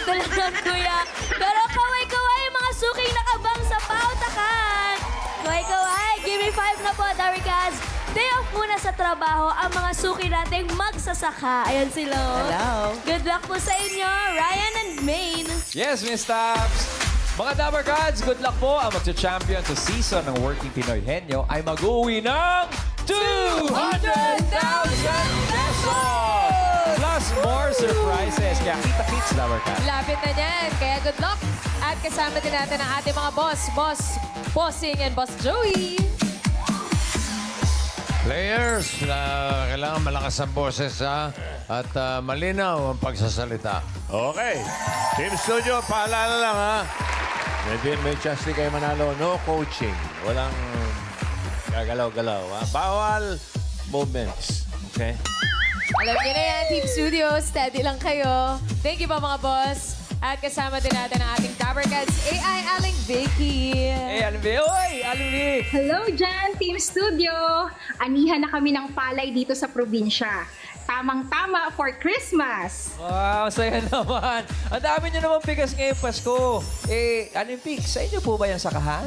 minuto lang ng kuya. Pero kaway-kaway yung mga suking nakabang sa pautakan. Kaway-kaway, give me 5 na po, Darikads. Day off muna sa trabaho ang mga suki nating magsasaka. Ayan sila. Hello. Good luck po sa inyo, Ryan and Maine. Yes, Miss Tabs. Mga Dabber Gods, good luck po. Ang magcha-champion sa season ng Working Pinoy Henyo ay mag-uwi ng 200,000 pesos! Plus more surprises. Kaya kita-kits, Dabber Gods. Lapit na yan. Kaya good luck. At kasama din natin ang ating mga Bossing and Boss Joey. Players, kailangan malakas ang boses ha? At malinaw ang pagsasalita. Okay. Team Studio, paalala lang ha. May chance din kayo manalo. No coaching. Walang gagalaw-galaw ha. Bawal movements. Okay? Alam niyo na yan, Team Studio. Steady lang kayo. Thank you po mga boss. At kasama din natin ang ating Dabber Cats, AI Aling Vicky. Hey, Alvin. Oy, Alvin. Hello dyan, Team Studio! Anihan na kami ng palay dito sa probinsya. Tamang-tama for Christmas! Wow, saya naman. Ang dami niyo naman bigas ngayong Pasko. Olympic, sa inyo po ba yung sakahan?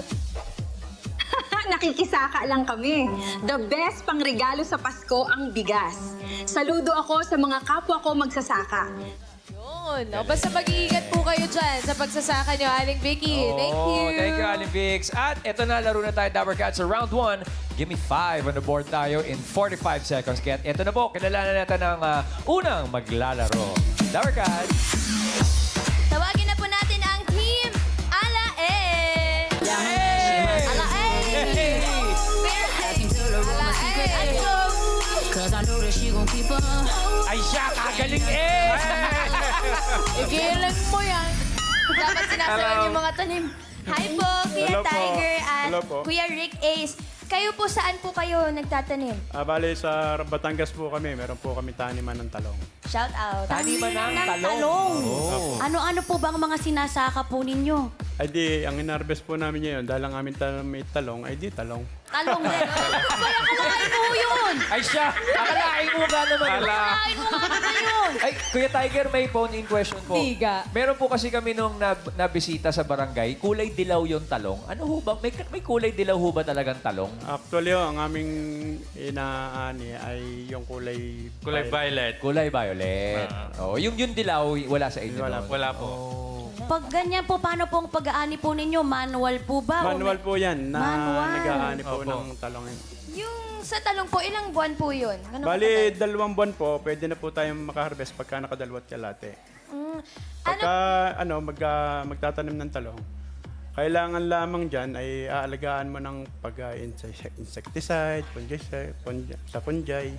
Nakikisaka lang kami. The best pang regalo sa Pasko ang bigas. Saludo ako sa mga kapwa ko magsasaka. Yun. O, basta mag-iingat po kayo dyan sa pagsasaka nyo, Aling Vicky. Thank you. Thank you, Olympics. At eto na, laro na tayo, Dabber Cats, sa round 1. Give me 5 on the board tayo in 45 seconds. Kaya eto na po, kilalanan natin ang unang maglalaro. Dabber Cats. Tawagin na po natin ang Team Alae. Alae. Ay siya, kagaling eh! Igilan mo yan. Dapat sinasayan yung mga tanim. Hi po, Kuya Hello po. Tiger at Hello po. Kuya Rick Ace. Kayo po, saan po kayo nagtatanim? Bale, sa Batangas po kami, meron po kami taniman ng talong. Shout out. Taniman ng talong. Talong. Oh. Ano-ano po ba ang mga sinasaka po ninyo? Ay di, ang inarbest po namin ngayon, dahil ang amin may talong, ay di talong. Talong din. Wala kalain po yun. Ay siya, akalain mo ba naman? Kalain mo nga yun. Ay, Kuya Tiger, may phone-in question po. Tiga. Meron po kasi kami nung nabisita sa barangay, kulay dilaw yung talong. Ano ho ba? May kulay dilaw ho ba talagang talong? Actually, ang aming inaani ay yung kulay Violet. Kulay violet. Oh, yung dilaw, wala sa inyo. Wala doon? Wala po. Pag ganyan po, paano pong pag-aani po ninyo? Manual po ba? Manual po yan, na Manual. nag-aani po Opo. ng talong. Yung sa talong po, ilang buwan po yun? Ano Bali, 2 buwan po, pwede na po tayong makaharvest pagka nakadalawat kalate. ano? Pagka magtatanim ng talong, kailangan lamang dyan ay aalagaan mo ng pag-insecticide, fungicide, sa fungi,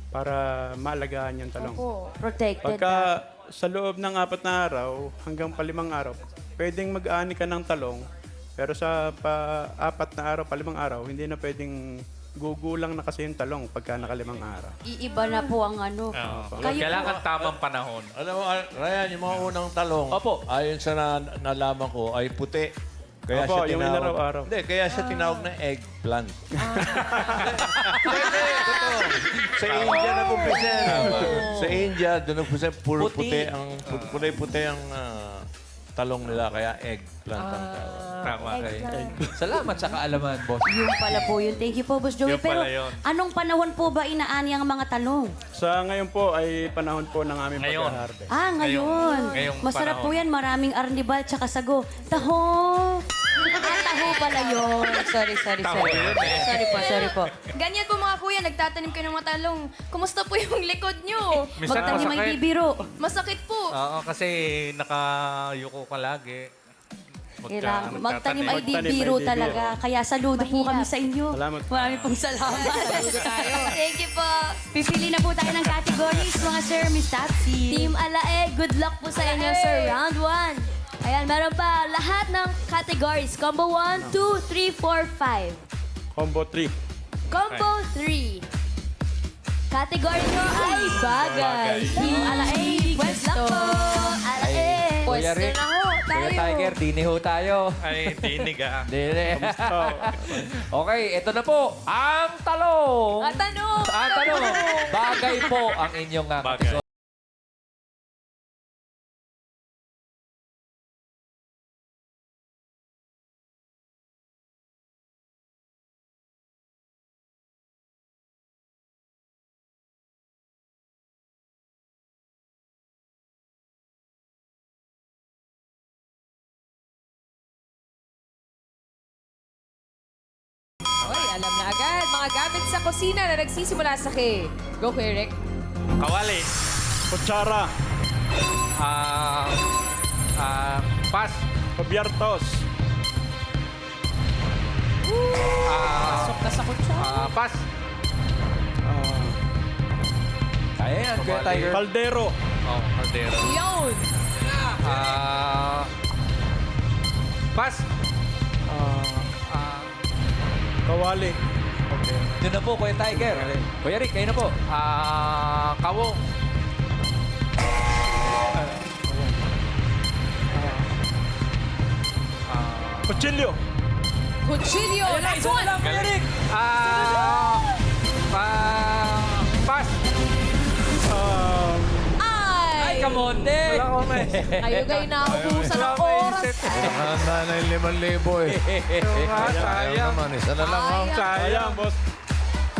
para maalagaan yung talong. Opo. Protected. Pagka sa loob ng 4 na araw hanggang 5 araw, pwedeng mag-aani ka ng talong. Pero sa 4 na araw, 5 araw, hindi na pwedeng gugulang na kasi yung talong pagka naka 5 araw. Iiba na po ang ano. Kayo Kailangan po, tamang panahon. Alam mo, Ryan, yung mga unang talong, Opo. ayon sa nalaman ko, ay puti. Kaya Opo, siya yung tinawag, inaraw-araw. Hindi, kaya siya tinawag na eggplant. Hindi, totoo. Sa India nag-umpisa yan. Sa India, doon nag-umpisa, puro Puti. puti ang talong nila, kaya eggplant ang tawag. Tama. Salamat sa kaalaman, boss. yun pala po yun. Thank you po, Boss Joey. Yun Pero pala yun. anong panahon po ba inaani ang mga talong? Sa ngayon po ay panahon po ng aming Ngayon. pag-harvest. Ngayon. Ngayong Masarap po panahon. yan. Maraming arnibal tsaka sago. Taho. Taho pala yun. Sorry. Taho yun eh. Sorry po. Ganyan po mga kuya, nagtatanim kayo ng mga talong. Kumusta po yung likod nyo? Minsan Magtanim ay masakit. bibiro. Masakit po. Oo, kasi nakayuko ka lagi. Kailangan magtanim ay di Magtanim ay biro di talaga. Kaya saludo po kami sa inyo. Salamat. Maraming pong salamat. Thank you po. Pipili na po tayo ng categories, mga sir, Miss Tapsi. Team Alae, good luck po sa inyo sa round 1. Ayan, meron pa lahat ng categories. Combo 1, 2, 3, 4, 5. Combo 3. Combo 3. Category nyo ay bagay. Team Alae, good luck po. Alae. Kuya Pwesto Rick, na ho Kuya tayo. Tiger, dini ho tayo. Ay, tinig ah. Dini. Okay, ito na po. Ang talong. Ang tanong. Ang tanong. Bagay po ang inyong Bagay. mga gamit sa kusina na nagsisimula sa K. Go, Kuya Rick. Kawali. Kutsara. Pas. Pabyartos. Pasok ka sa kutsa. Pas. Kaya yan, Kuya Tiger. Kaldero. Oh, kaldero. Yun! Pas. Kawali. Doon na po, Kuya Tiger. Kuya Rick, kayo na po. Kawong. Kutsilyo. Kutsilyo! Last one! Kuya Rick. Pas. Ay, Ay! kamonte. Kayo kayo naubusan ng oras. Nakahanda na yung 5,000 eh. Sayang. naman, isa na lang. Sayang. Sayang, boss.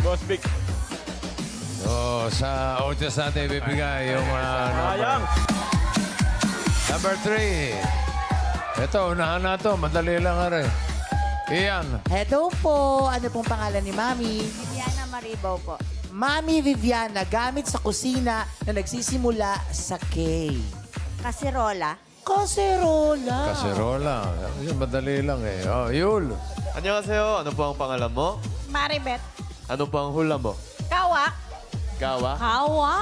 Boss Vic. So, sa audience natin ibibigay yung Sayang. number 3. Ito, unahan na to. Madali lang nga rin. Ian. Hello po. Ano pong pangalan ni Mami? Viviana Maribaw po. Mami Viviana, gamit sa kusina na nagsisimula sa K. Kaserola. Kaserola. Kaserola. Yun, madali lang eh. Oh, Yul. Annyeonghaseyo. Ano po ang pangalan mo? Maribet. Ano po ang hula mo? Kawa. Gawa? Kawa.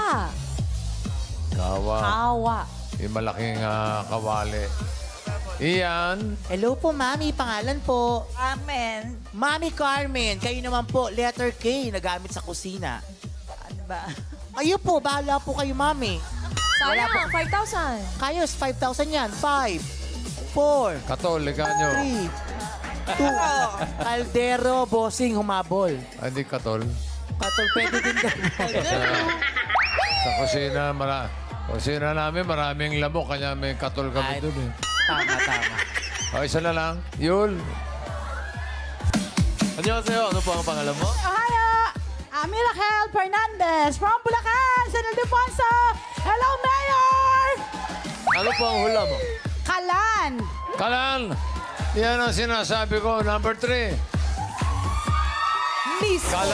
Kawa. Kawa. Yung malaking kawali. Ian. Hello po, Mami. Pangalan po. Amen. Mami Carmen. Kayo naman po, letter K na gamit sa kusina. Ano ba? Kayo po, bahala po kayo, Mami. Sayang, 5,000. Kayo, 5,000 yan. 5, 4, Katolika nyo. 3, 2. Kaldero, bossing, humabol. Ay, hindi katol. Patol, pwede din daw. Sa kusina namin, maraming lamok. Kaya may katol kami Ay. doon eh. Tama, tama. O, isa na lang. Yul. Annyeonghaseyo. Ano po ang pangalan mo? Ohio. Miracle Fernandez from Bulacan, San Ildefonso. Hello, Mayor! Ano po ang hula mo? Kalan. Kalan. Yan ang sinasabi ko. Number 3. Miss. I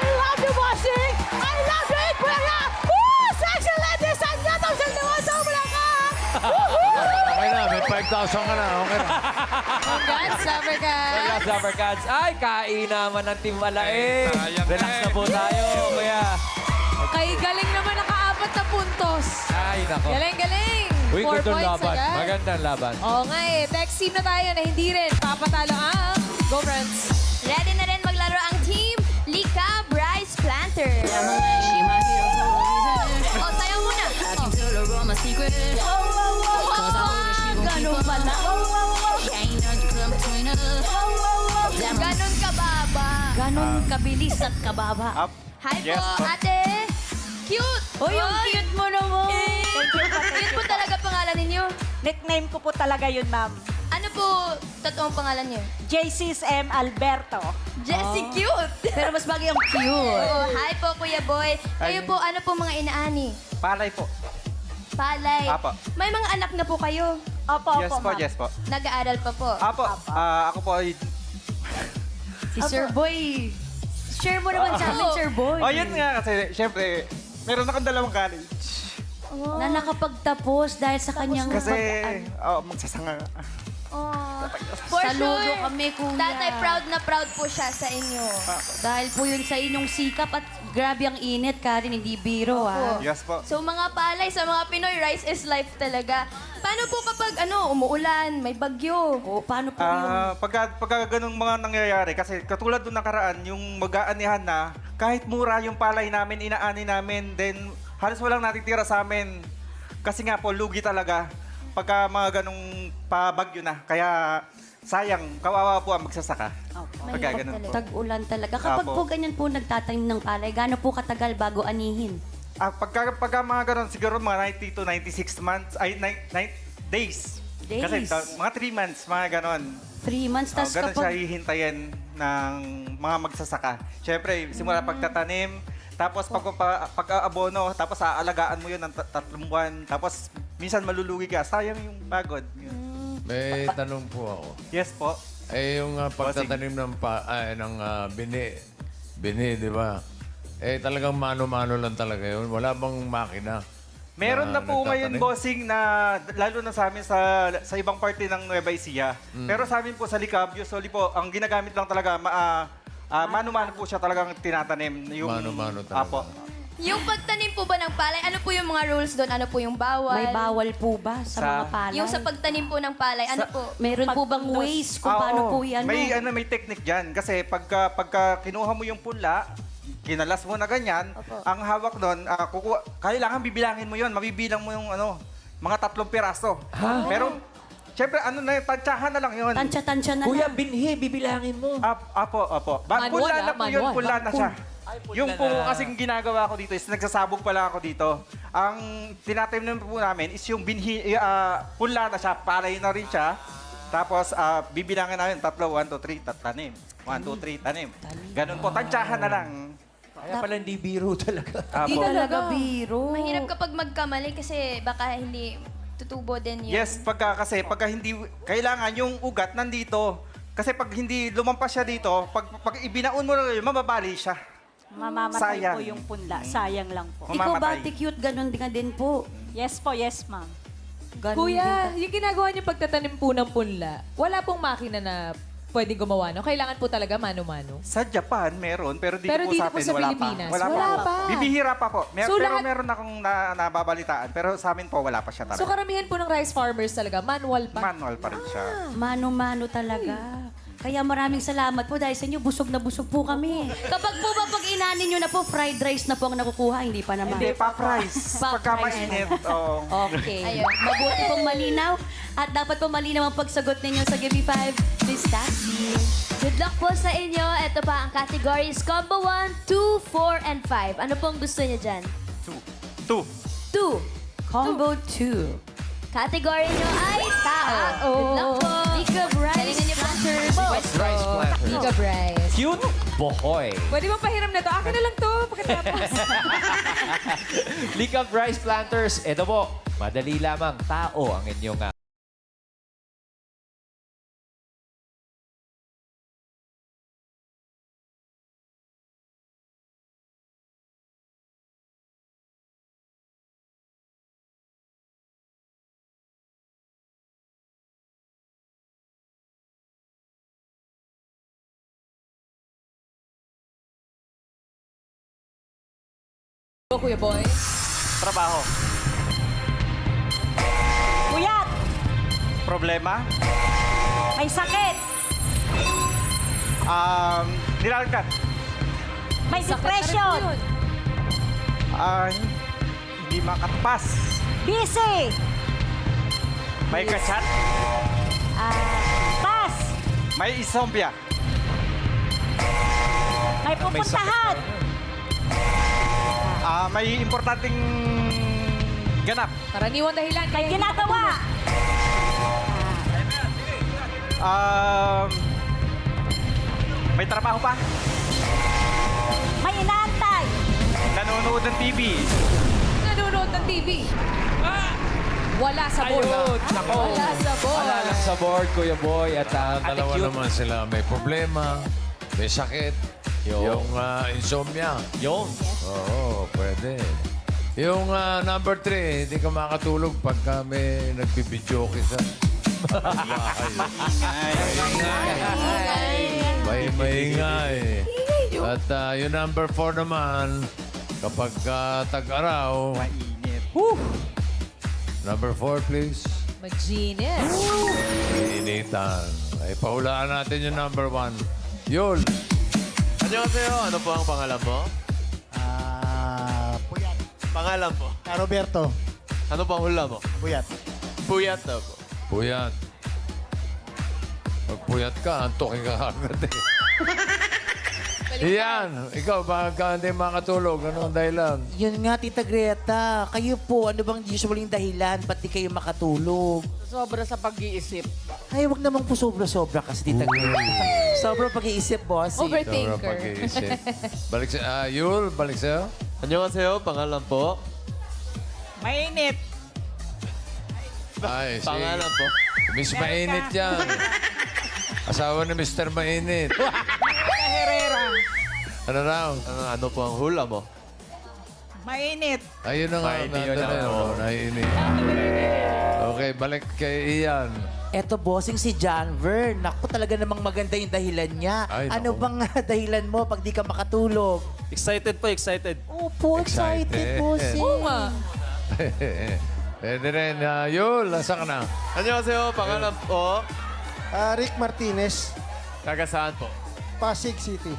love you, bossing! I love you, Kuya! Woo! Sexy ladies and gentlemen, San Ildefonso, Bulacan! Okay na. May 5,000 ka na. Okay na. Congrats, Lovercats. Congrats, Lovercats. Ay, kain naman ng Team Malae. Sayang Relax eh. na po tayo, kuya. Kay galing naman naka-4 na puntos. Ay, nako. Galing, galing. Uy, 4 gandang points laban. agad. Magandang laban. Oo nga eh. Next team na tayo na hindi rin papatalo ang Go Friends. Ready na rin maglaro ang team Lika Bryce Planter. O, tayo muna. Ganun pala. Ganun kababa. Ganon kabilis at kababa. Hi po, ate. Cute. Uy, yung cute mo naman. Cute po talaga pangalan ninyo. Nickname ko po talaga yun, ma'am. Ano po totoong pangalan niyo? JC's M. Alberto. Jessie Cute. Pero mas bagay ang cute. Oo, hi po, Kuya Boy. Kayo po, ano po mga inaani? Palay po. Palay. Apo. May mga anak na po kayo. Opo, opo, ma'am. Yes po. Nag-aaral pa po. Apo. Ako po ay... Si Sir Boy. Share mo naman sa amin, Sir Boy. Oh, yun nga kasi, syempre, meron akong 2 college. Na nakapagtapos dahil sa kanyang Kasi, magsasanga. Oh. For Saludo sure. kami, kuya. Tatay, proud na proud po siya sa inyo. Dahil po yun sa inyong sikap at grabe ang init, Karin, hindi biro, ah. Yes po. So mga palay, sa mga Pinoy, rice is life talaga. Paano po kapag umuulan, may bagyo? O, paano po yun? Pagka ganung mga nangyayari, kasi katulad nung nakaraan, yung mag-aanihan na, kahit mura yung palay namin, inaani namin, then halos walang natitira sa amin. Kasi nga po, lugi talaga. Pagka mga ganung pabagyo na. Kaya sayang, kawawa po ang magsasaka. Pagka ganun po. Tag-ulan talaga. Kapag Apo. po ganyan po nagtatanim ng palay, gaano po katagal bago anihin? Pagka mga ganun, siguro mga 90 to 96 months, ay, days. Days. Kasi mga 3 months, mga ganun. 3 months, tas Ganun siya kapag... hihintayin ng mga magsasaka. Siyempre, simula pagtatanim, tapos pag-aabono, tapos aalagaan mo yun ng 3 buwan, tapos minsan malulugi ka. Sayang yung pagod. Yun. May tanong po ako. Yes po. Yung pagtatanim ng bini, di ba? Talagang mano-mano lang talaga yun. Wala bang makina? Meron na po ngayon, nagtatanim? bossing, na lalo na sa amin sa ibang parte ng Nueva Ecija. Pero sa amin po sa Likab, usually po, ang ginagamit lang talaga, mano-mano po siya talagang tinatanim. Mano-mano talaga. Apo. Yung pagtanim po ba ng palay, ano po yung mga rules doon? Ano po yung bawal? May bawal po ba sa, mga palay? Yung sa pagtanim po ng palay, ano po? Meron po bang ways kung paano po yan? May technique dyan. Kasi pagka kinuha mo yung punla, kinalas mo na ganyan, ang hawak doon, kailangan bibilangin mo yon, mabibilang mo yung mga 3 piraso. Pero, syempre, tantsahan na lang yun. Tansya-tansya na Kuya, lang. binhi, bibilangin mo. Apo. Manual, Punla na po yun, manual. punla na siya. Yung po kasing ginagawa ko dito is nagsasabog pala ako dito. Ang tinatanim po namin is yung binhi, punla na siya, palay na rin siya. Tapos, bibilangin namin, 3, 1, 2, 3, tanim. 1, 2, 3, tanim. Ganun po, tantsahan na lang. Kaya pala hindi biro talaga. Di Apo. talaga biro. Mahirap kapag magkamali kasi baka hindi tutubo din yun. Yes, pagka hindi, kailangan yung ugat nandito. Kasi pag hindi lumampas siya dito, pag ibinaon mo na yun, mababali siya. Mamamatay Sayang. po yung punla. Sayang lang po. Ikaw ba, Mamamatay. cute, ganun din ka din po. Yes po, yes ma'am. Ganun Kuya, din yung ginagawa niyo pagtatanim po ng punla, wala pong makina na pwedeng gumawa, no? Kailangan po talaga mano-mano. Sa Japan, meron. Pero dito Pero po dito sa po atin, sa wala Pilipinas, pa. wala pa. Bibihira pa po. So, pero lahat- meron akong nababalitaan. Pero sa amin po, wala pa siya So talaga. karamihan po ng rice farmers talaga, manual pa. Manual pa rin siya. Mano-mano talaga. Kaya maraming salamat po dahil sa inyo, busog na busog po kami. Kapag po ba pag inanin nyo na po, fried rice na po ang nakukuha, hindi pa naman. Hindi, pa-price. Pa Pagka price. mainit. Oo. Okay. Ayun. Mabuti pong malinaw. At dapat po malinaw ang pagsagot ninyo sa Give Me 5, Miss Tassie. Good luck po sa inyo. Ito pa ang categories Combo 1, 2, 4, and 5. Ano pong gusto niyo dyan? 2. 2. Combo 2. Category nyo ay tao. Good luck po. Ika Bryce. Galingan niyo po. Rice planter. Giga Bryce. Cute bohoy. Pwede bang pahiram na to? Akin na lang to. Pagkatapos. Lick Up Rice Planters. Ito po, madali lamang. Tao ang inyong Kuya Boy. Trabaho. Puyat! Problema. May sakit! Nilalagkat. May depression! Hindi makatpas. Busy! May kachat. Pass! May isombya. May pupuntahan! May importanteng ganap. Karaniwang dahilan. May ginagawa! May trabaho pa. May inaantay! Nanonood ng TV. Nanonood ng TV. Wala sa board. Ayun, nako. Wala sa board. Wala lang sa board, Kuya Boy. At Ate Dalawa Cute. naman sila. May problema, may sakit. Yung insomnia. Yun. Oo, pwede. Yung number 3, hindi ka makatulog pagka may nagbibidyoke sa bahay. Maingay. At yung number 4 naman, kapag tag-araw, Mainit. number 4 please. Mag-genius. Initan. Ay, pahulaan natin yung number 1. Yul. Annyeonghaseyo. Ano po ang pangalan mo? Puyat. Pangalan po. Roberto. Ano po ang hula mo? Puyat. Puyat na po. Puyat. Pag puyat ka, antokin ka agad eh. Iyan, ikaw, baka hindi makatulog. Ano ang dahilan? Yun nga, Tita Greta. Kayo po, ano bang usually yung dahilan? Ba't di kayo makatulog? Sobra sa pag-iisip. Ay, wag naman po sobra-sobra kasi, Tita Greta. Sobrang pag-iisip, boss. Sobrang Overthinker. pag-iisip. Balik sa... Yul, balik sa'yo. Annyeonghaseyo. Pangalan po? Mainit! Ay, si Pangalan po. Miss Mainit yan. Asawa ni Mr. Mainit. Ano raw? Ano po ang hula mo? Mainit. Ayun na nga. Mainit nandun yun, na yun. oo. Naiinit. Okay, balik kay Ian. Eto, bossing si John Vern. Naku, talaga namang maganda yung dahilan niya. Ay, Ano naku. bang dahilan mo pag di ka makatulog? Excited po, excited. Opo, excited, Excited. bossing. Oo nga. Pwede rin. Yul, nasa ka na? Annyeonghaseyo, pangalan po. Rick Martinez, Taga saan po? Pasig City.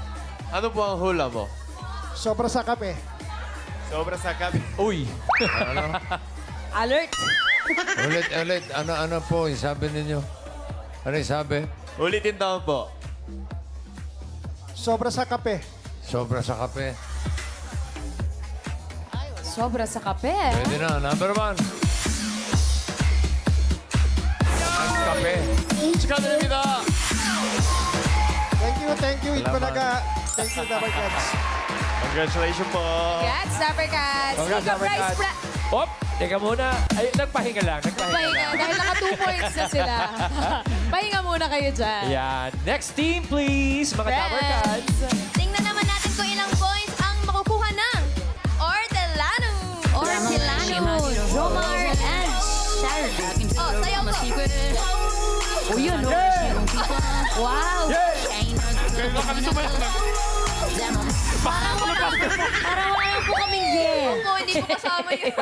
Ano po ang hula mo? Sobra sa kape. Sobra sa kape. Uy! Ano? Alert! Ulit. Ano po yung sabi ninyo? Ano yung sabi? Ulitin daw po. Sobra sa kape. Sobra sa kape. Sobra sa kape. Pwede na. Number 1. Ang kape. 축하드립니다. Thank you, Salamat. Itbalaga. Thank you, Dabay Cats. Congratulations po. Congrats, Dapper Cats. Congrats, Dapper Cats. Op! Teka muna. Ay, nagpahinga lang. Pahinga. Dahil naka 2 points na sila. Pahinga muna kayo dyan. Yan. Next team, please. Mga Dapper Cats. Tingnan naman natin kung ilang points ang makukuha ng Ortelano. Romar, and Sharon. Oh, sayaw po. O yun, no? Wow! Parang wala po kaming game. Po, hindi po kasama yun.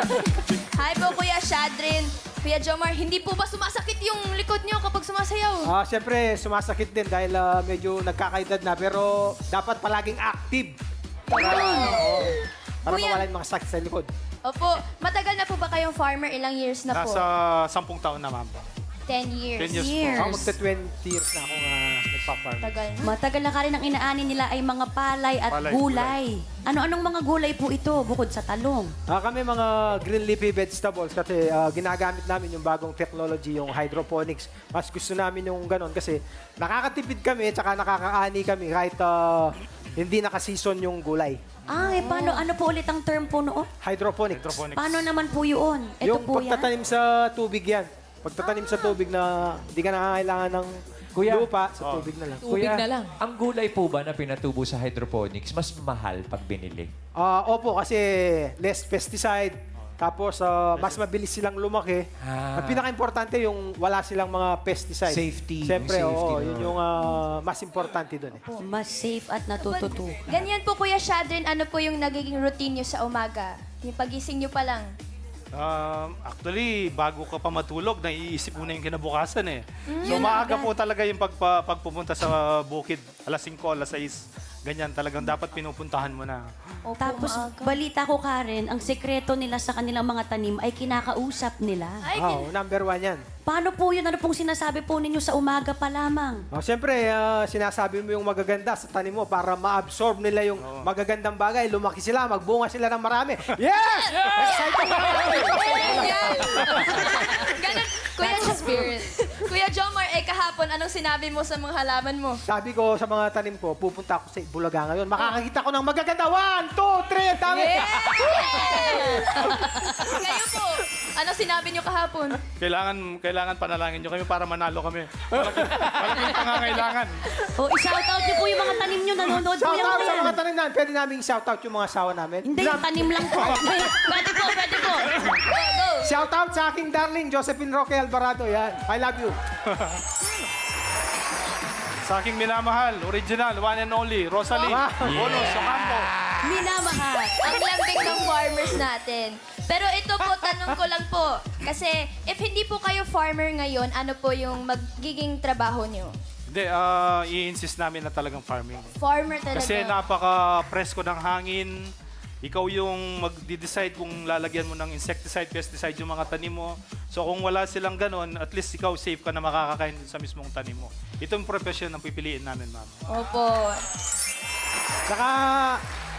Hi po, Kuya Shadrin. Kuya Jomar, hindi po ba sumasakit yung likod nyo kapag sumasayaw? Siyempre, sumasakit din dahil medyo nagkakaedad na. Pero dapat palaging active. Para Kuya. mawala yung mga sakit sa likod. Opo, matagal na po ba kayong farmer? Ilang years na po? Nasa 10 taon na, ma'am. 10 years. 10 years po. Magta-20 years na akong nagpa-farm. Tagal na. Matagal na ka rin ang inaanin nila ay mga palay at Palay, gulay. Ano-anong mga gulay po ito bukod sa talong? Kami mga green leafy vegetables kasi ginagamit namin yung bagong technology, yung hydroponics. Mas gusto namin yung ganon kasi nakakatipid kami at saka nakakaani kami kahit hindi naka-season yung gulay. Paano? Ano po ulit ang term po noon? Hydroponics. Paano naman po yun? Ito Yung po yan? pagtatanim sa tubig yan. Pagtatanim sa tubig na hindi ka nakakailangan ng lupa, sa tubig na lang. Tubig na lang. Ang gulay po ba na pinatubo sa hydroponics, mas mahal pag binili? Opo, kasi less pesticide. Tapos, mas mabilis silang lumaki. At pinaka-importante yung wala silang mga pesticide. Safety. Siyempre, Yung safety, yun yung mas importante doon. Mas safe at natututo. Ganyan po, Kuya Shadrin, ano po yung nagiging routine nyo sa umaga? Yung pagising nyo pa lang. Actually, bago ka pa matulog, naiisip mo na yung kinabukasan eh. So maaga po talaga yung pagpupunta sa bukid. Alas 5, alas 6. Ganyan talagang dapat pinupuntahan mo na. Tapos, balita ko, Karen, ang sekreto nila sa kanilang mga tanim ay kinakausap nila. Number 1 yan. Paano po yun? Ano pong sinasabi po ninyo sa umaga pa lamang? Siyempre, sinasabi mo yung magaganda sa tanim mo para ma-absorb nila yung magagandang bagay. Lumaki sila, magbunga sila ng marami. Yes! Excited na Ganun, Kuya Spirit. Kuya Jomar, kahapon, anong sinabi mo sa mga halaman mo? Sabi ko sa mga tanim ko, pupunta ako sa Bulaga ngayon. Makakakita ko ng magaganda. 1, 2, 3, ang dami! Kayo po, anong sinabi nyo kahapon? Kailangan panalangin nyo kami para manalo kami. Malaking pangangailangan. O, i-shoutout niyo po yung mga tanim nyo. Nanonood po yan Shoutout sa ngayon. mga tanim namin. Pwede namin shoutout yung mga sawa namin. Hindi, yung tanim lang po. Pwede po. Go, go. Shoutout sa aking darling, Josephine Roque Alvarado. Yan. I love you. Sa aking minamahal, original, one and only, Rosalie, Bolos, Ocampo. Minamahal. Ang lambing ng farmers natin. Pero ito po, tanong ko lang po. Kasi if hindi po kayo farmer ngayon, ano po yung magiging trabaho nyo? Hindi, i-insist namin na talagang farming. Farmer talaga. Kasi napaka-presko ng hangin. Ikaw yung mag-decide kung lalagyan mo ng insecticide, pesticide yung mga tanim mo. So kung wala silang ganon, at least ikaw safe ka na makakakain sa mismong tanim mo. Ito yung profession ang pipiliin namin, ma'am. Opo. Saka,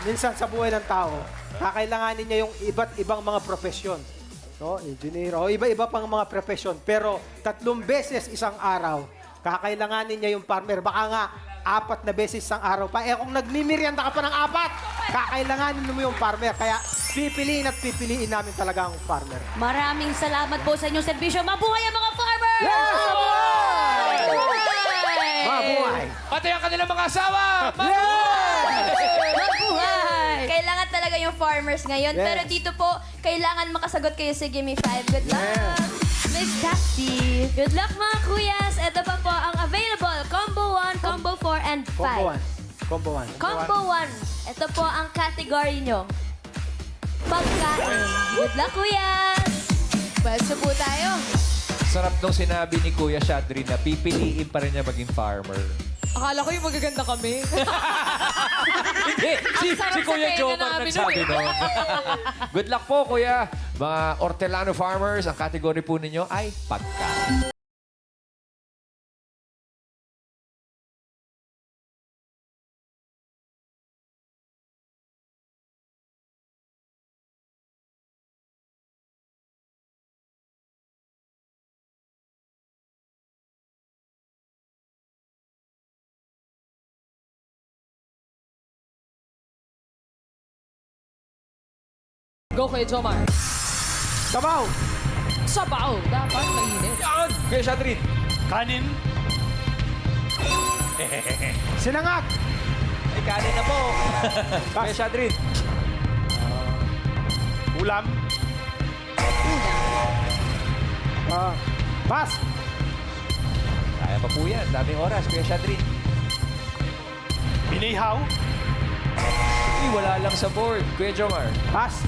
minsan sa buhay ng tao, kakailanganin niya yung iba't ibang mga profesyon. No? Engineer, o iba-iba pang mga profesyon. Pero 3 beses isang araw, kakailanganin niya yung farmer. Baka nga, 4 na beses isang araw pa. Kung nagmimerienda ka pa ng 4, kakailanganin mo yung farmer. Kaya pipiliin at pipiliin namin talaga ang farmer. Maraming salamat po sa inyong serbisyo. Mabuhay ang mga farmers! Mabuhay! Pati ang kanilang mga asawa! Mabuhay! Kailangan talaga yung farmers ngayon. Yes. Pero dito po, kailangan makasagot kayo sa Gimme 5. Good luck! Miss Taxi. Good luck mga kuyas. Ito pa po ang available. Combo 1, Combo 4, and 5. Combo 1. Combo 1. Ito po ang category nyo. Pagkain. Good luck, kuyas! Pwede po tayo. Sarap nung sinabi ni Kuya Shadri na pipiliin pa rin niya maging farmer. Akala ko yung magaganda kami. Hindi, si sarap Kuya sa Jomar tenga namin nagsabi nun eh. nun. Good luck po, Kuya. Mga Hortelano farmers, ang category po ninyo ay pagkain. Go kay Jomar. Sabaw! Sabaw. Dapat mainit. Yan! Kuya Shadri. Kanin. Sinangag! Ay, kanin na po. Kuya Shadri. Ulam. Pass! Kaya pa po yan. Daming oras, Kuya Shadri. Inihaw. Uy, wala lang sa board. Kuya Jomar. Pass!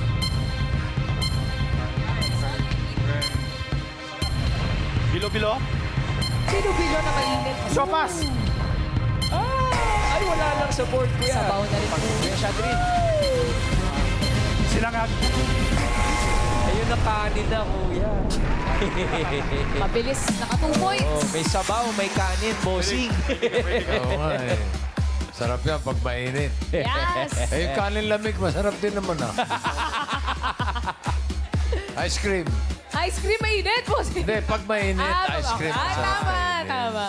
Bilo-bilo. Bilo-bilo na mainit. Sopas! Ay, wala lang sa board, Kuya. Sabaw na rin po. Kuya Shadri. Sinangag. Ayun ang kanin na, Kuya. Mabilis. Naka 2 points. Oh, may sabaw, may kanin, bossing. Oo nga eh. Sarap yan pag mainit. Yes. Eh, yung kanin lamig, masarap din naman ah. Ice cream. Ice cream mainit po. Hindi, pag mainit, ice cream. masarap tama, kainin. tama.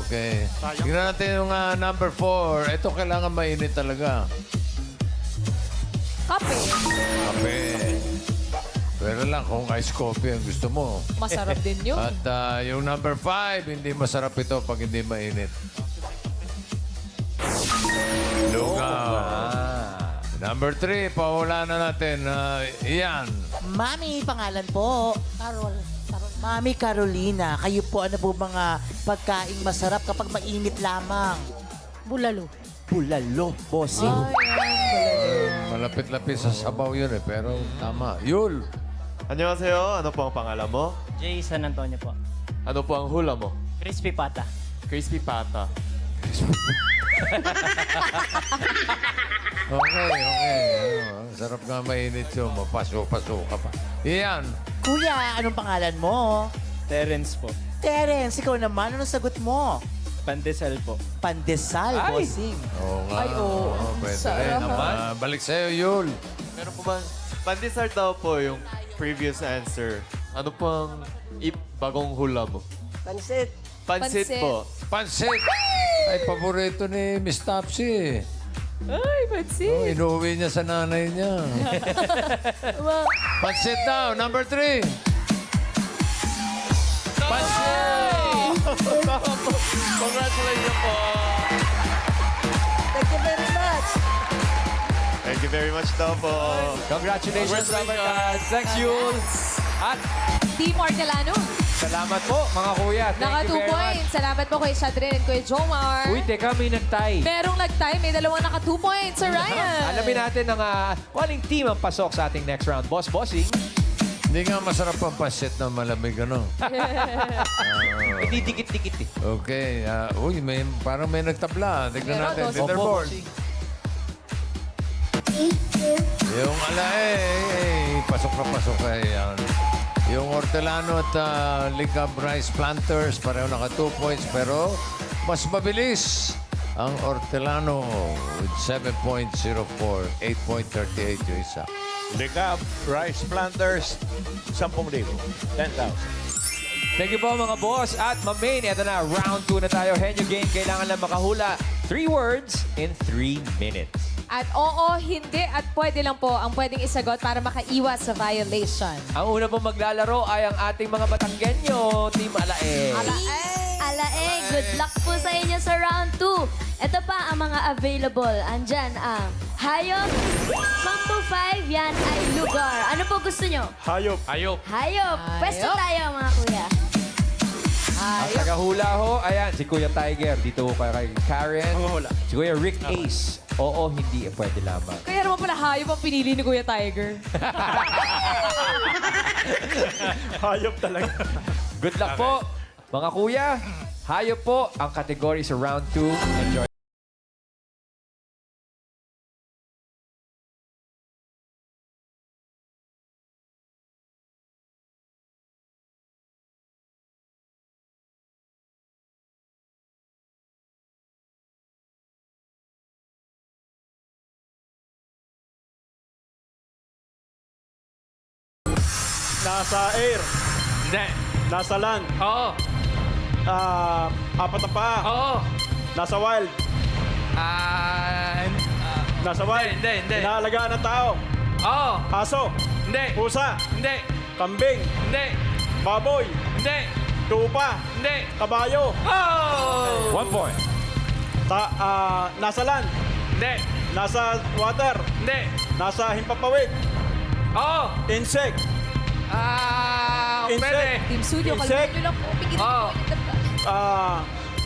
Okay. Tingnan natin yung number 4. Ito kailangan mainit talaga. Kape. Kape. Pero lang kung ice coffee ang gusto mo. Masarap din yun. At yung number 5, hindi masarap ito pag hindi mainit. Lugaw. Number 3, pahula na natin. Iyan. Mami, pangalan po. Mami Carolina, kayo po ano po mga pagkaing masarap kapag mainit lamang? Bulalo. Bulalo, bossing. Malapit-lapit sa sabaw yun eh. Pero tama. Yul. 안녕하세요. Ano po ang pangalan mo? Jason Antonio po. Ano po ang hula mo? Crispy pata. Crispy pata. Okay. Sarap nga mainit yun. Mapaso-paso ka pa. Iyan. Kuya, anong pangalan mo? Terence po. Terence, ikaw naman, anong sagot mo? Pandesal po. Pandesal, bossing. Oo nga. Ay, oo. Pwede Sarap. rin. Balik sa'yo, Yul. Meron po ba? Pandesal daw po yung previous answer. Ano po ang bagong hula mo? Pansit. Pansit po. Pansit. Ay, paborito ni Miss Topsy. Ay, pansit. Oh, inuwi niya sa nanay niya. Pansit daw, number 3. Pansit! Congratulations po. Thank you very much. Thank you very much daw po. Congratulations, Rubber Cats. Thanks, Yul. At Team Hortelano. salamat po, mga kuya. Naka Thank 2 you very points. much. Salamat po kay Shadrin and kay Jomar. Uy, teka, may nagtay. Merong nag-tie. May dalawang naka 2 points. Sir Ryan. Alamin natin ang waling team ang pasok sa ating next round. Bossing. Hindi nga masarap ang pansit na malamig, ano? Hindi dikit-dikit eh. Okay. Uy, parang may nagtabla. Tignan Meron, natin. dos. Leaderboard. Yung pasok na pasok yan. Yung Hortelano at Ligab Rice Planters, pareho naka 2 points. Pero mas mabilis ang Hortelano with 7.04, 8.38 yung isa. Ligab Rice Planters, 10,000. 10,000. Thank you po mga boss. At ma-main, ito na, round 2 na tayo. Henyo game, kailangan lang makahula 3 words in 3 minutes. At oo, hindi at pwede lang po ang pwedeng isagot para makaiwas sa violation. Ang una pong maglalaro ay ang ating mga Batanggenyo, Team Alae. Alaeng, good luck po sa inyo sa round 2. Ito pa ang mga available. Andyan ang hayop, Mambo 5, yan ay lugar. Ano po gusto nyo? Hayop. Hayop. Pwesto tayo mga kuya. Ang tagahula ho, ayan, si Kuya Tiger. Dito ho kay Karen. Manguhula. Si Kuya Rick Ace. Oo, hindi, pwede lamang. Kaya naman pala hayop ang pinili ni Kuya Tiger. Hayop talaga. Good luck po, mga kuya. Hayop po ang category sa round 2. Enjoy. Nasa air. Hindi. Nasa land. Oo. Apat na paa. Oo. Nasa wild. Nasa wild. Hindi. Inaalagaan ng tao. Oo. Aso. Hindi. Pusa. Hindi. Kambing. Hindi. Baboy. Hindi. Tupa. Hindi. Kabayo. Oh! 1 point. Nasa land. Hindi. Nasa water. Hindi. Nasa himpapawid. Oo. Insect. Pwede. Insect. Team Studio, Insect. kalmahan nyo lang po. Pigilin Oo. po yung dagdag.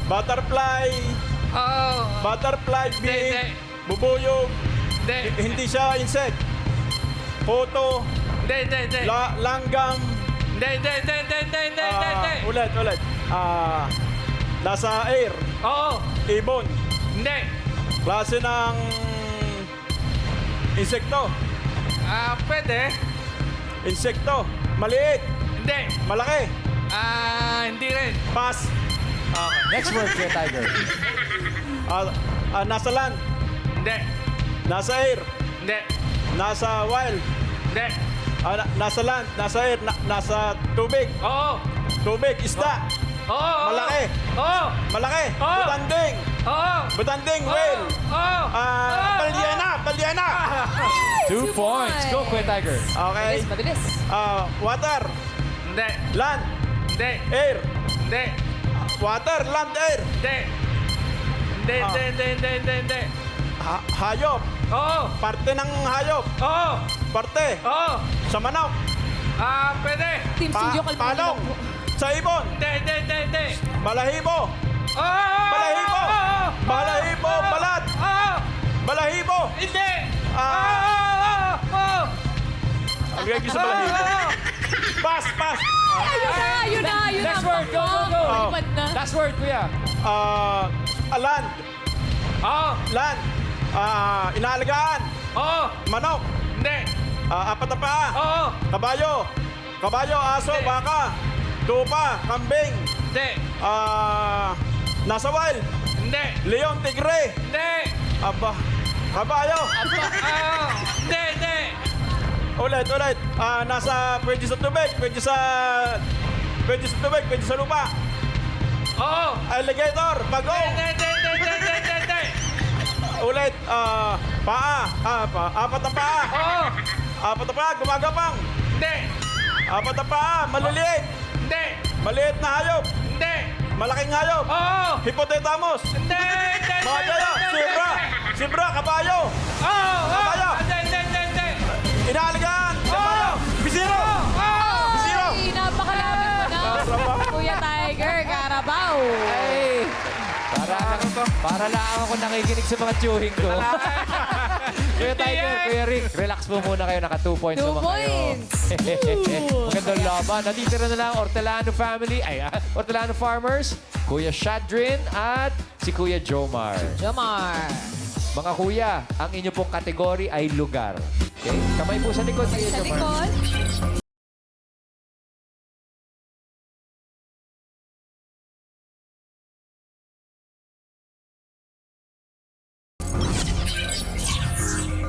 Butterfly. Oo. Butterfly Hindi. bee. Bubuyog. Hindi. Hindi siya insect. Photo. Hindi. Langgam. Hindi. Ulit. Nasa air. Oo. Ibon. Hindi. Klase ng insekto. Pwede. Insekto. Maliit. Hindi. Malaki. Hindi rin. Pass. Okay. Next word, Kuya Tiger. Nasa land. Hindi. Nasa air. Hindi. Nasa wild. Hindi. Nasa land. Nasa air. Nasa tubig. Oo. Tubig. Isda. Oo. Malaki. Oo. Malaki. Oo. Butanding. Oo. Butanding. Whale. Oo. Balyena. 2 points. Go, Kuya Tiger. Okay. Mabilis. Water. Hindi. Land. Hindi. Air. Hindi. Water. Land. Air. Hindi. Hindi. Hayop. Oo. Parte ng hayop. Oo. Parte. Oo. Sa manok. Pwede. Team Studio, kalmahan nyo Palong. lang po. Sa ibon. Hindi. Balahibo. Oo. Balahibo. Balahibo. Balat. Oo. Balahibo. Hindi. Ang gagawin sa balahibo. Pass. Ayun na. Next word, go. Lipad na. Last word, Kuya. Land. Oo. Land. Inaalagaan. Oo. Manok. Hindi. Apat na paa. Oo. Kabayo, aso, Hindi. baka. Tupa, kambing. Hindi. Nasa wild. Hindi. Leon, tigre. Hindi. Aba. Kabayo. Hindi. Ulit. Pwede sa tubig, pwede sa tubig, pwede sa lupa. Oo. Alligator, bagong. Hindi. Ulit, paa. Apat na paa. Oo. Apat na paa, gumagapang. Hindi. Apat na paa, maliliit. Hindi. Maliit na hayop. Hindi. Malaking hayop. Oo. Hippopotamus. Hindi. Mga gaya, zebra, kabayo. Oo. Kabayo. Hindi. Inaalagaan. Kabayo. Bisiro. Bisiro. Ay, napakalapit mo na. Kuya Tiger, Carabao. Ay, para lang ako nakikinig sa mga chewing ko. Kuya Tiger, Kuya Rick, relax po muna kayo. Naka 2 points 2 naman kayo. points. Magandang laban. Natitira na lang Ortelano family, Ortelano farmers, Kuya Shadrin at si Kuya Jomar. Jomar. Mga kuya, ang inyo pong kategory ay lugar. Okay? Kamay po sa likod, Kuya Sa Jomar. likod.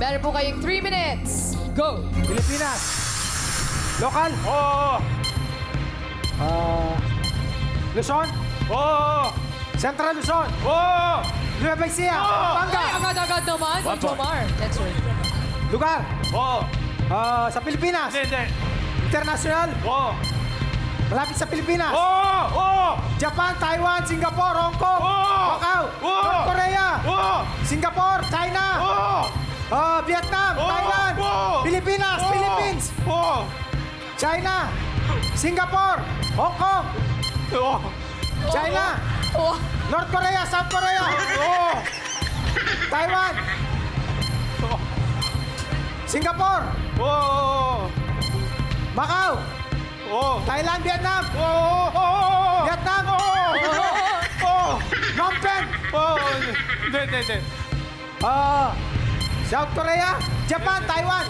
Meron po kayong 3 minutes. Go! Pilipinas. Local. Oo. Luzon. Oo. Central Luzon. Oo. Nueva Ecija. Pampanga. Ay, agad-agad naman. Kuya Jomar. Next word. Lugar. Oo. Sa Pilipinas. Hindi. International. Oo. Malapit sa Pilipinas. Oo. Japan, Taiwan, Singapore, Hong Kong, Macau, North Korea, Singapore, China, Vietnam, Thailand, Pilipinas, Philippines, China, Singapore, Hong Kong, China, North Korea, South Korea, Taiwan, Singapore, Macau, Thailand, Vietnam, Vietnam, Phnom Penh, Hindi. South Korea, Japan, Taiwan,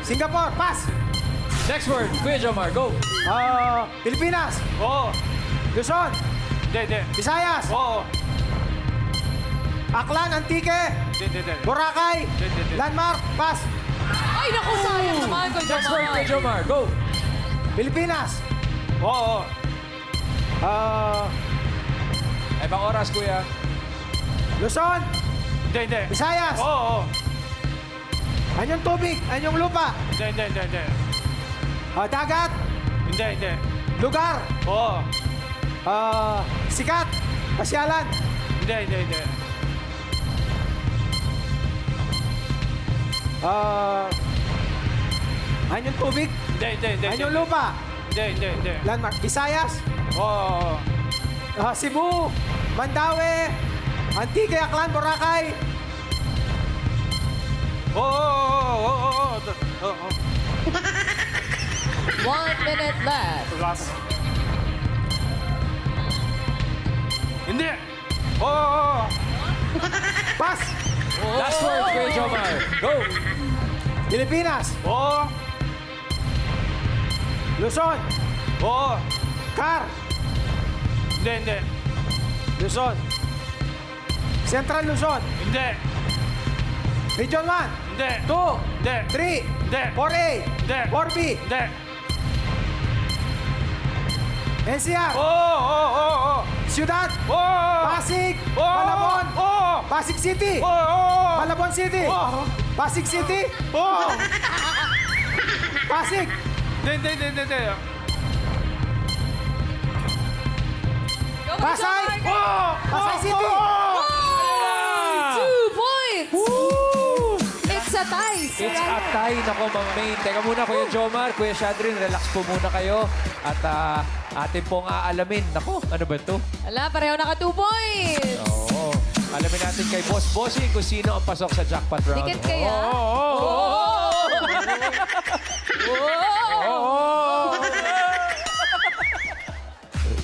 Singapore, pass. Next word, Kuya Jomar, go. Pilipinas, Oo. Luzon, Hindi. Visayas, Aklan, Antique, Hindi. Boracay, Landmark, pass. Ay, naku, sayang naman, Kuya Next word, Kuya Jomar. Jomar, go. Pilipinas, Oo. Ay, bang oras, Kuya? Luzon, Hindi. Visayas, Oo. anyong tubig, anyong lupa, Hindi. dagat, Hindi. lugar, Oo. sikat, pasyalan, Hindi. anyong tubig, Hindi. anyong lupa, Hindi. Landmark, Visayas, Oo. Cebu, Mandaue, Antique, Aklan, Boracay, Oo. 1 minute left. Hindi. Oo. pass. Last word, Kuya Jomar, go. Pilipinas, Oo. Luzon, Oo. Car, Hindi. Luzon, Central Luzon, Hindi. Region 1, Hindi. 2, Hindi. 3, Hindi. 4A, Hindi. 4B, Hindi. NCR, Oo. Ciudad, Oo. Pasig, Oo. Malabon, Oo. Pasig City, Oo. Malabon City, Oo. Pasig City, Oo. Pasig, Hindi. Pasay, Pasay City, 2 points! It's a tie. It's a tie. Nako, Mang Main. Teka muna, Kuya Jomar, Kuya Shadrin, relax po muna kayo. At atin pong aalamin. Nako, ano ba ito? Ala, pareho naka 2 points. Oo. Alamin natin kay Boss Bossing kung sino ang pasok sa jackpot round. Dikit kaya?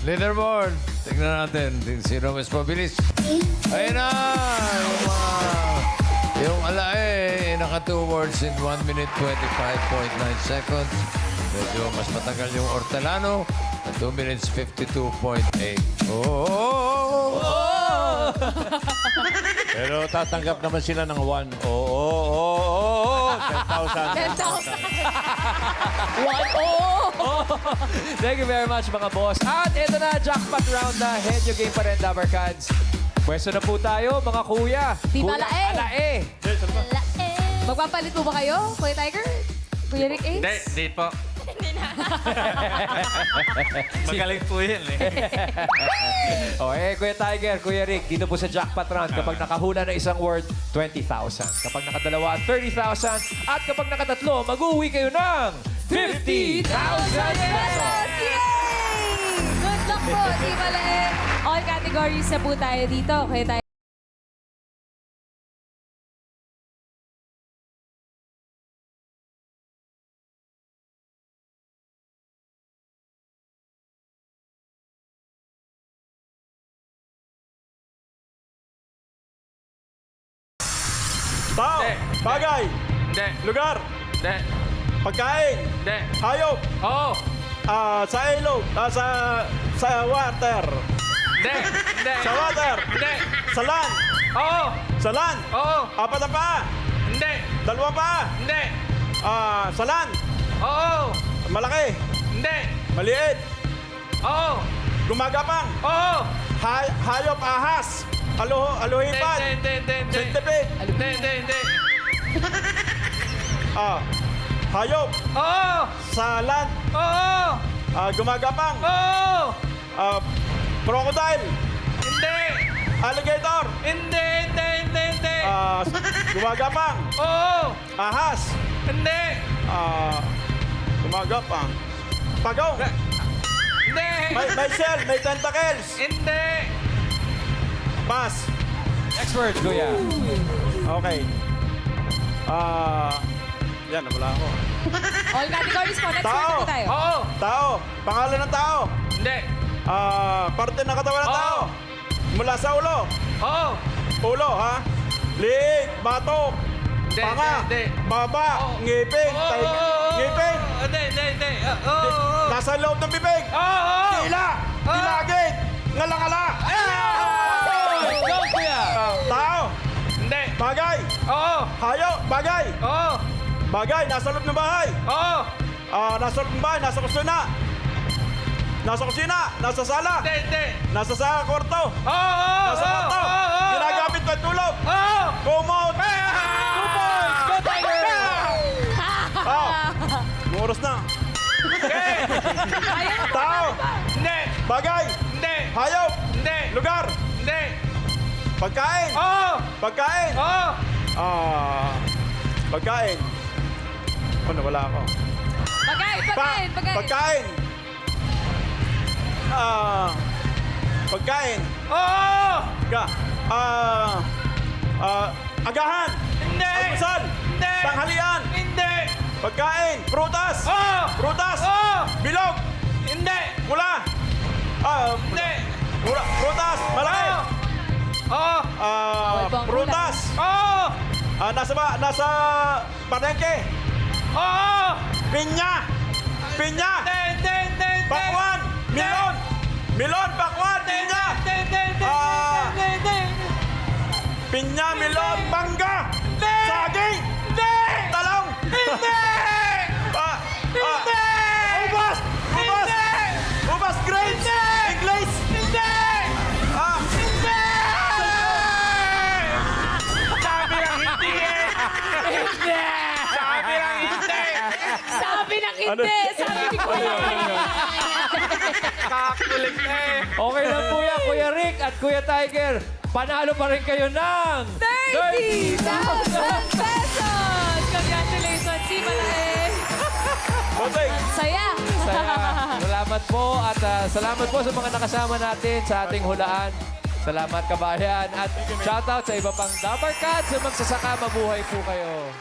Leaderboard. Tignan natin sino mas mabilis. Ayun na! Yung alae, naka 2 words in 1 minute 25.9 seconds. Medyo mas matagal yung Hortelano. 2 minutes 52.8. Oh! Pero tatanggap naman sila ng 1. Oo. 10,000. 10,000. Thank you very much, mga boss. At ito na, jackpot round na. Head your game pa rin, Dabber Cats. Pwesto na po tayo, mga kuya. Team Kuya Alae. Alae. Magpapalit po ba kayo, Kuya Tiger? Kuya Rick Ace? Hindi po. Magaling po yun eh. Kuya Tiger, Kuya Rick, dito po sa jackpot round, kapag nakahula na isang word, 20,000. Kapag nakadalawa, 30,000. At kapag nakatatlo, mag-uwi kayo ng 50,000 pesos. Yay! Good luck po, Team Alae. All categories na po tayo dito, Kuya Tiger. Tao. Bagay. Hindi. Lugar. Hindi. Pagkain. Hindi. Hayop. Oo. Sa ilog. Sa water. Hindi. Hindi. Sa water. Hindi. Sa land. Oo. Sa land. Oo. 4 na pa. Hindi. 2 pa. Hindi. Sa land. Oo. Malaki. Hindi. Maliit. Oo. Gumagapang. Oo. Hayop ahas. Aluhipan. Centipede. Hindi. Hayop. Oo! Sa land. Oo! Gumagapang. Oo! Crocodile. Hindi! Alligator. Hindi! Gumagapang. Oo! Ahas. Hindi! Gumagapang. Pagong. Hindi! May shell. May tentacles. Hindi! Pass. Next word, Kuya. Okay. Yan, wala ako. All categories po. Next Tao. word na tayo. Oo! Tao. Pangalan ng tao. Hindi! Parte ng katawan ng Oo. tao. Mula sa ulo. Oo! Ulo, ha? Liig, batok, Hindi, panga, hindi. baba, Oo. ngipin, ngipin. Hindi. Oo! Nasa loob ng bibig. Oo! Dila, dilagit, ngalangala. Go, Kuya. Tao, Hindi! bagay, Oo! hayop, bagay. Oo! Bagay, nasa loob ng bahay. Oo! Nasa loob ng bahay, nasa kusina. Nasa kusina, nasa sala, Hindi! nasa sa kwarto. Oo! Nasa kwarto. Ginagamit pa tulog. Oo! Kumot. Go, Tiger! Yung oras na. Tao, Hindi! bagay, Hindi! hayop, Hindi! lugar, Hindi! pagkain, Oo! pagkain. Oo! Pagkain. Wala ako. Pagkain. Pagkain. Pagkain. Oo! Agahan. Hindi! Almusal. Hindi! Tanghalian. Hindi! Pagkain. Prutas. Oo! Prutas. Oo! Bilog. Hindi! Pula. Hindi! Prutas. Malaki. Oo! Prutas. Oo! Nasa palengke. Oo! Pinya. Pinya. Hindi! Pakwan. Milon. Milon. Pakwan. Pinya. Pinya. Milon. Mangga. Saging. Talong. Ubas. Ubas. Grapes. English. Sabi lang hindi eh! Sabi lang hindi! Sabi ng hindi. Sabi ni Kuya. Kakakulit na eh! Okay lang po yan, Kuya Rick at Kuya Tiger. Panalo pa rin kayo ng 30,000 pesos! Congratulations, si Malae. Saya. Saya. Salamat po at salamat po sa mga nakasama natin sa ating hulaan. Salamat kabayan at shoutout sa iba pang Dabar Cats sa magsasaka. Mabuhay po kayo.